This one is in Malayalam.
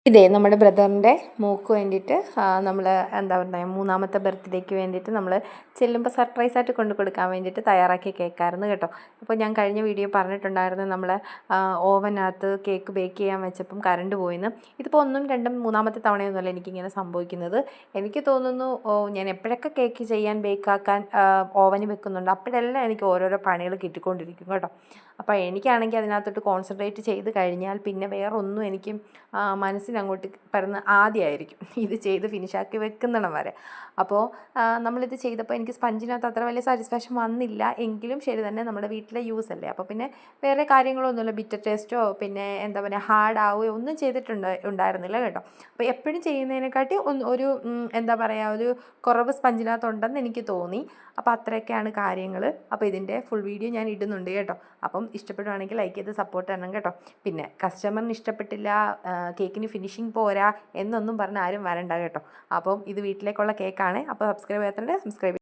ഇതേ നമ്മുടെ ബ്രദറിൻ്റെ മോൾക്ക് വേണ്ടിയിട്ട് നമ്മൾ എന്താ പറയുക മൂന്നാമത്തെ ബർത്ത്ഡേക്ക് വേണ്ടിയിട്ട് നമ്മൾ ചെല്ലുമ്പോൾ സർപ്രൈസായിട്ട് കൊണ്ട് കൊടുക്കാൻ വേണ്ടിയിട്ട് തയ്യാറാക്കിയ കേക്കായിരുന്നു കേട്ടോ. അപ്പോൾ ഞാൻ കഴിഞ്ഞ വീഡിയോ പറഞ്ഞിട്ടുണ്ടായിരുന്നു നമ്മൾ ഓവനകത്ത് കേക്ക് ബേക്ക് ചെയ്യാൻ വെച്ചപ്പം കറണ്ട് പോയിന്ന്. ഇതിപ്പോൾ ഒന്നും രണ്ടും മൂന്നാമത്തെ തവണയൊന്നുമല്ല എനിക്കിങ്ങനെ സംഭവിക്കുന്നത്. എനിക്ക് തോന്നുന്നു ഞാൻ എപ്പോഴൊക്കെ കേക്ക് ചെയ്യാൻ ബേക്കാക്കാൻ ഓവന് വെക്കുന്നുണ്ട് അപ്പോഴെല്ലാം എനിക്ക് ഓരോരോ പണികൾ കിട്ടിക്കൊണ്ടിരിക്കും കേട്ടോ. അപ്പോൾ എനിക്കാണെങ്കിൽ അതിനകത്തോട്ട് കോൺസെൻട്രേറ്റ് ചെയ്ത് കഴിഞ്ഞാൽ പിന്നെ വേറെ ഒന്നും എനിക്ക് മനസ്സിനങ്ങോട്ട് പറയുന്ന ആദ്യമായിരിക്കും ഇത് ചെയ്ത് ഫിനിഷാക്കി വെക്കുന്നിടം വരെ. അപ്പോൾ നമ്മളിത് ചെയ്തപ്പോൾ എനിക്ക് സ്പഞ്ചിനകത്ത് അത്ര വലിയ സാറ്റിസ്ഫാക്ഷൻ വന്നില്ല എങ്കിലും ശരി തന്നെ നമ്മുടെ വീട്ടിലെ യൂസ് അല്ലേ. അപ്പോൾ പിന്നെ വേറെ കാര്യങ്ങളൊന്നുമില്ല, ബിറ്റർ ടേസ്റ്റോ പിന്നെ എന്താ പറയുക ഹാർഡാവുകയോ ഒന്നും ഉണ്ടായിരുന്നില്ല കേട്ടോ. അപ്പോൾ എപ്പോഴും ചെയ്യുന്നതിനെക്കാട്ടി ഒരു എന്താ പറയുക ഒരു കുറവ് സ്പഞ്ചിനകത്തുണ്ടെന്ന് എനിക്ക് തോന്നി. അപ്പോൾ അത്രയൊക്കെയാണ് കാര്യങ്ങൾ. അപ്പോൾ ഇതിൻ്റെ ഫുൾ വീഡിയോ ഞാൻ ഇടുന്നുണ്ട് കേട്ടോ. അപ്പം ഇഷ്ടപ്പെടുവാണെങ്കിൽ ലൈക്ക് ചെയ്ത് സപ്പോർട്ട് ചെയ്യണം കേട്ടോ. പിന്നെ കസ്റ്റമറിന് ഇഷ്ടപ്പെട്ടില്ല, കേക്കിന് ഫിനിഷിങ് പോരാ എന്നൊന്നും പറഞ്ഞ് ആരും വരണ്ട കേട്ടോ. അപ്പം ഇത് വീട്ടിലേക്കുള്ള കേക്കാണ്. അപ്പോൾ സബ്സ്ക്രൈബ് ചെയ്യാത്തതുകൊണ്ട് സബ്സ്ക്രൈബ്